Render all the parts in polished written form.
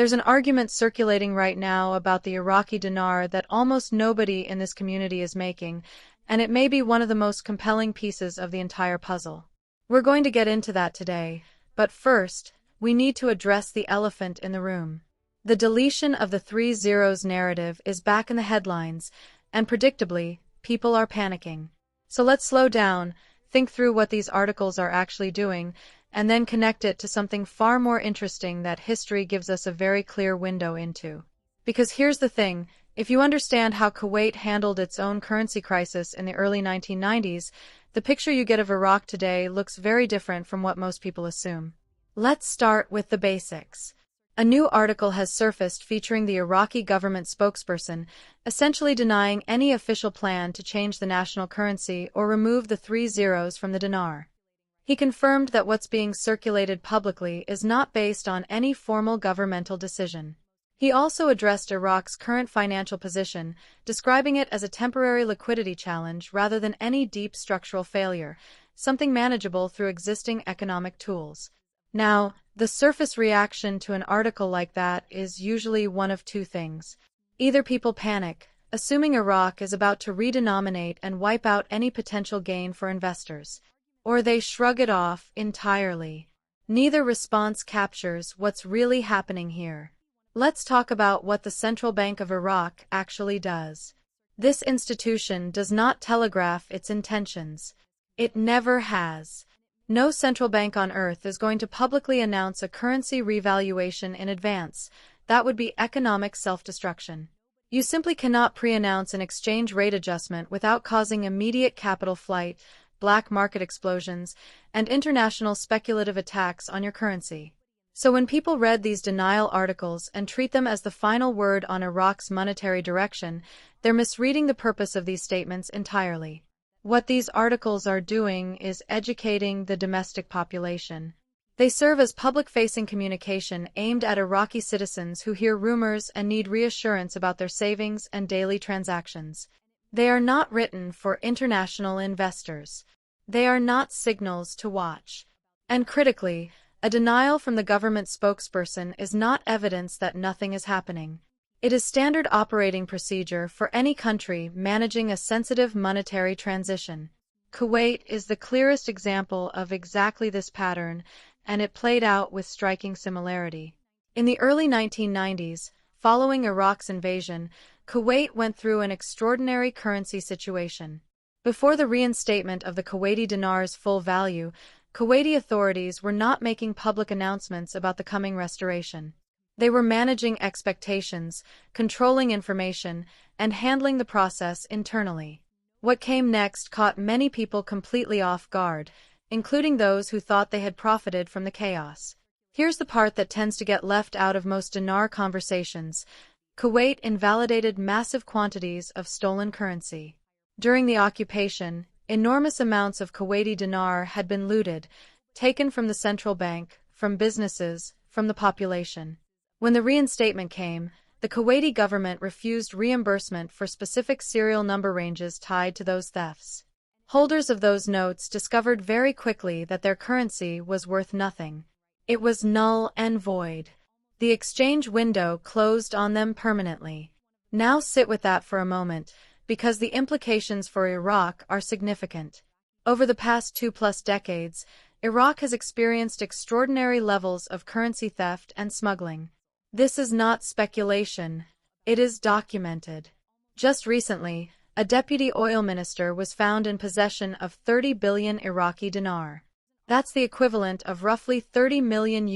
There's an argument circulating right now about the Iraqi dinar that almost nobody in this community is making, and it may be one of the most compelling pieces of the entire puzzle. We're going to get into that today, but first, we need to address the elephant in the room. The deletion of the 3 zeros narrative is back in the headlines, and predictably, people are panicking. So let's slow down, think through what these articles are actually doing, and then connect it to something far more interesting that history gives us a very clear window into. Because here's the thing, if you understand how Kuwait handled its own currency crisis in the early 1990s, the picture you get of Iraq today looks very different from what most people assume. Let's start with the basics. A new article has surfaced featuring the Iraqi government spokesperson, essentially denying any official plan to change the national currency or remove the 3 zeros from the dinar. He confirmed that what's being circulated publicly is not based on any formal governmental decision. He also addressed Iraq's current financial position, describing it as a temporary liquidity challenge rather than any deep structural failure, something manageable through existing economic tools. Now, the surface reaction to an article like that is usually one of two things. Either people panic, assuming Iraq is about to redenominate and wipe out any potential gain for investors, or they shrug it off entirely. Neither response captures what's really happening here. Let's talk about what the Central Bank of Iraq actually does. This institution does not telegraph its intentions. It never has. No central bank on earth is going to publicly announce a currency revaluation in advance. That would be economic self-destruction. You simply cannot pre-announce an exchange rate adjustment without causing immediate capital flight, black market explosions, and international speculative attacks on your currency. So when people read these denial articles and treat them as the final word on Iraq's monetary direction, they're misreading the purpose of these statements entirely. What these articles are doing is educating the domestic population. They serve as public-facing communication aimed at Iraqi citizens who hear rumors and need reassurance about their savings and daily transactions. They are not written for international investors. They are not signals to watch. And critically, a denial from the government spokesperson is not evidence that nothing is happening. It is standard operating procedure for any country managing a sensitive monetary transition. Kuwait is the clearest example of exactly this pattern, and it played out with striking similarity. In the early 1990s, following Iraq's invasion, Kuwait went through an extraordinary currency situation. Before the reinstatement of the Kuwaiti dinar's full value, Kuwaiti authorities were not making public announcements about the coming restoration. They were managing expectations, controlling information, and handling the process internally. What came next caught many people completely off guard, including those who thought they had profited from the chaos. Here's the part that tends to get left out of most dinar conversations. Kuwait invalidated massive quantities of stolen currency. During the occupation, enormous amounts of Kuwaiti dinar had been looted, taken from the central bank, from businesses, from the population. When the reinstatement came, the Kuwaiti government refused reimbursement for specific serial number ranges tied to those thefts. Holders of those notes discovered very quickly that their currency was worth nothing. It was null and void. The exchange window closed on them permanently. Now sit with that for a moment, because the implications for Iraq are significant. Over the past 2+ decades, Iraq has experienced extraordinary levels of currency theft and smuggling. This is not speculation. It is documented. Just recently, a deputy oil minister was found in possession of 30 billion Iraqi dinar. That's the equivalent of roughly $30 million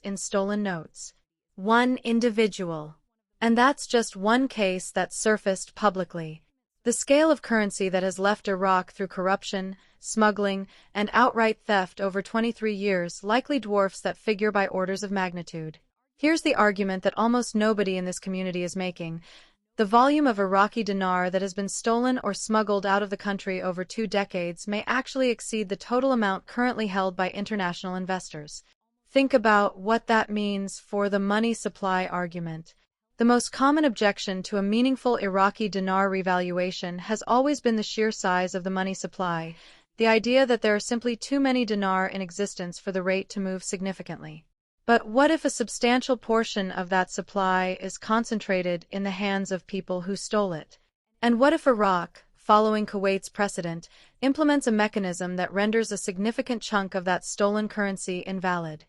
in stolen notes. One individual. And that's just one case that surfaced publicly. The scale of currency that has left Iraq through corruption, smuggling, and outright theft over 23 years likely dwarfs that figure by orders of magnitude. Here's the argument that almost nobody in this community is making. The volume of Iraqi dinar that has been stolen or smuggled out of the country over 2 decades may actually exceed the total amount currently held by international investors. Think about what that means for the money supply argument. The most common objection to a meaningful Iraqi dinar revaluation has always been the sheer size of the money supply, the idea that there are simply too many dinar in existence for the rate to move significantly. But what if a substantial portion of that supply is concentrated in the hands of people who stole it? And what if Iraq, following Kuwait's precedent, implements a mechanism that renders a significant chunk of that stolen currency invalid?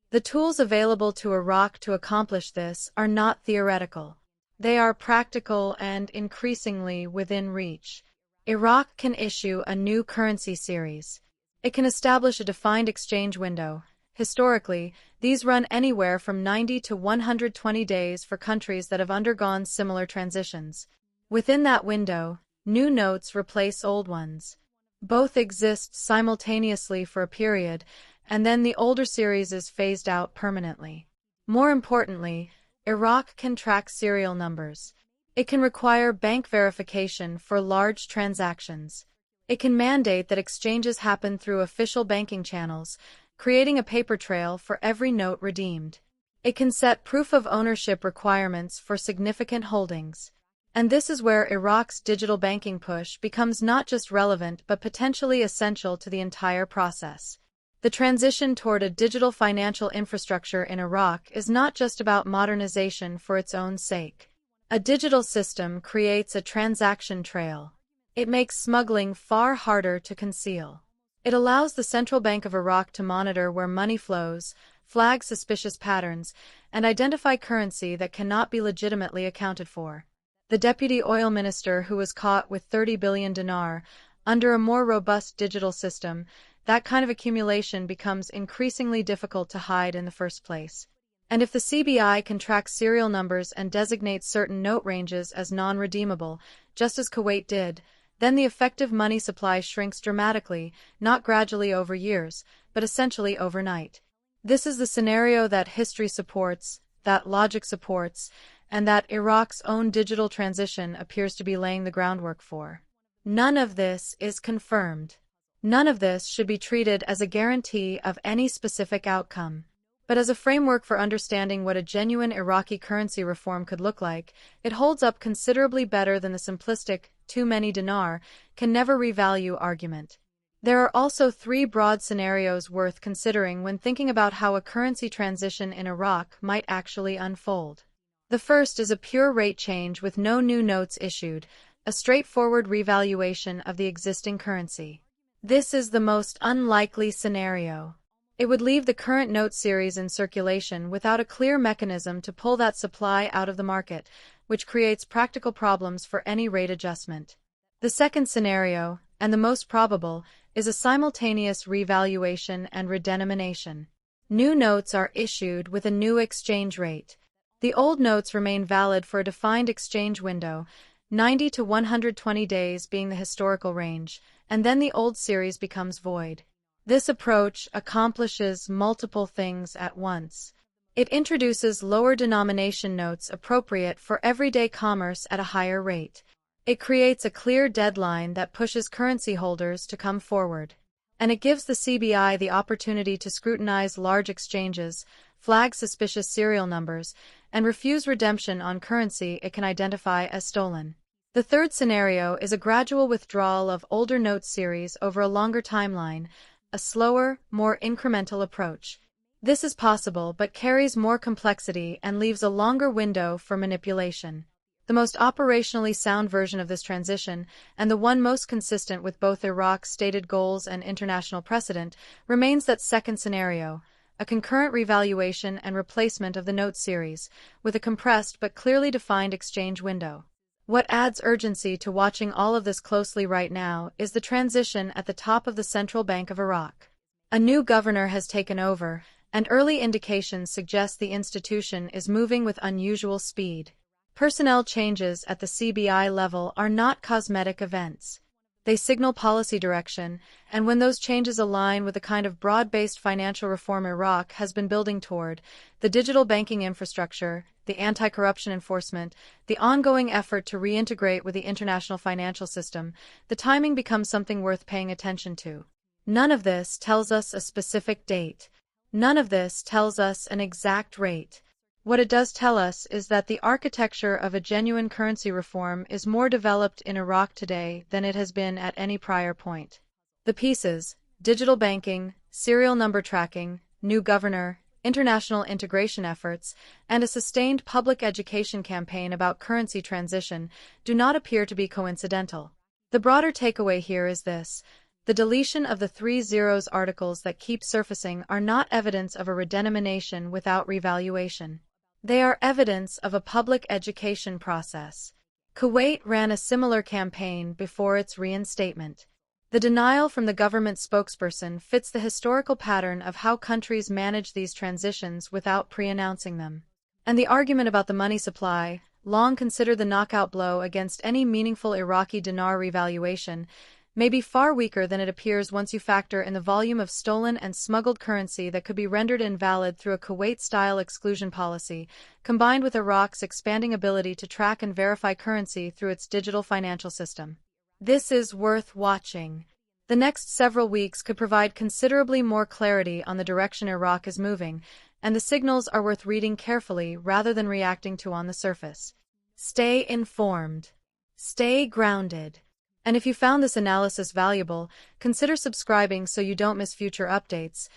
The tools available to Iraq to accomplish this are not theoretical. They are practical and increasingly within reach. Iraq can issue a new currency series. It can establish a defined exchange window. Historically, these run anywhere from 90 to 120 days for countries that have undergone similar transitions. Within that window, new notes replace old ones. Both exist simultaneously for a period, and then the older series is phased out permanently. More importantly, Iraq can track serial numbers. It can require bank verification for large transactions. It can mandate that exchanges happen through official banking channels, creating a paper trail for every note redeemed. It can set proof of ownership requirements for significant holdings. And this is where Iraq's digital banking push becomes not just relevant but potentially essential to the entire process. The transition toward a digital financial infrastructure in Iraq is not just about modernization for its own sake. A digital system creates a transaction trail. It makes smuggling far harder to conceal. It allows the Central Bank of Iraq to monitor where money flows, flag suspicious patterns, and identify currency that cannot be legitimately accounted for. The deputy oil minister who was caught with 30 billion dinar, under a more robust digital system, that kind of accumulation becomes increasingly difficult to hide in the first place. And if the CBI can track serial numbers and designate certain note ranges as non-redeemable, just as Kuwait did, then the effective money supply shrinks dramatically, not gradually over years, but essentially overnight. This is the scenario that history supports, that logic supports, and that Iraq's own digital transition appears to be laying the groundwork for. None of this is confirmed. None of this should be treated as a guarantee of any specific outcome. But as a framework for understanding what a genuine Iraqi currency reform could look like, it holds up considerably better than the simplistic, too many dinar, can never revalue argument. There are also three broad scenarios worth considering when thinking about how a currency transition in Iraq might actually unfold. The first is a pure rate change with no new notes issued, a straightforward revaluation of the existing currency. This is the most unlikely scenario. It would leave the current note series in circulation without a clear mechanism to pull that supply out of the market, which creates practical problems for any rate adjustment. The second scenario, and the most probable, is a simultaneous revaluation and redenomination. New notes are issued with a new exchange rate. The old notes remain valid for a defined exchange window, 90 to 120 days being the historical range, and then the old series becomes void. This approach accomplishes multiple things at once. It introduces lower denomination notes appropriate for everyday commerce at a higher rate. It creates a clear deadline that pushes currency holders to come forward. And it gives the CBI the opportunity to scrutinize large exchanges, flag suspicious serial numbers, and refuse redemption on currency it can identify as stolen. The third scenario is a gradual withdrawal of older note series over a longer timeline, a slower, more incremental approach. This is possible but carries more complexity and leaves a longer window for manipulation. The most operationally sound version of this transition, and the one most consistent with both Iraq's stated goals and international precedent, remains that second scenario, a concurrent revaluation and replacement of the note series, with a compressed but clearly defined exchange window. What adds urgency to watching all of this closely right now is the transition at the top of the Central Bank of Iraq. A new governor has taken over, and early indications suggest the institution is moving with unusual speed. Personnel changes at the CBI level are not cosmetic events. They signal policy direction, and when those changes align with the kind of broad-based financial reform Iraq has been building toward, the digital banking infrastructure, the anti-corruption enforcement, the ongoing effort to reintegrate with the international financial system, the timing becomes something worth paying attention to. None of this tells us a specific date. None of this tells us an exact rate. What it does tell us is that the architecture of a genuine currency reform is more developed in Iraq today than it has been at any prior point. The pieces, digital banking, serial number tracking, new governor, international integration efforts, and a sustained public education campaign about currency transition do not appear to be coincidental. The broader takeaway here is this: the deletion of the 3 zeros articles that keep surfacing are not evidence of a redenomination without revaluation. They are evidence of a public education process. Kuwait ran a similar campaign before its reinstatement. The denial from the government spokesperson fits the historical pattern of how countries manage these transitions without pre-announcing them. And the argument about the money supply, long considered the knockout blow against any meaningful Iraqi dinar revaluation, may be far weaker than it appears once you factor in the volume of stolen and smuggled currency that could be rendered invalid through a Kuwait-style exclusion policy, combined with Iraq's expanding ability to track and verify currency through its digital financial system. This is worth watching. The next several weeks could provide considerably more clarity on the direction Iraq is moving, and the signals are worth reading carefully rather than reacting to on the surface. Stay informed. Stay grounded. And if you found this analysis valuable, consider subscribing so you don't miss future updates.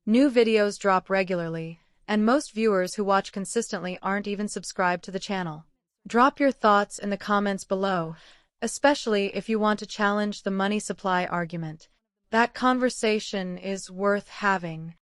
New videos drop regularly, and most viewers who watch consistently aren't even subscribed to the channel. Drop your thoughts in the comments below, especially if you want to challenge the money supply argument. That conversation is worth having.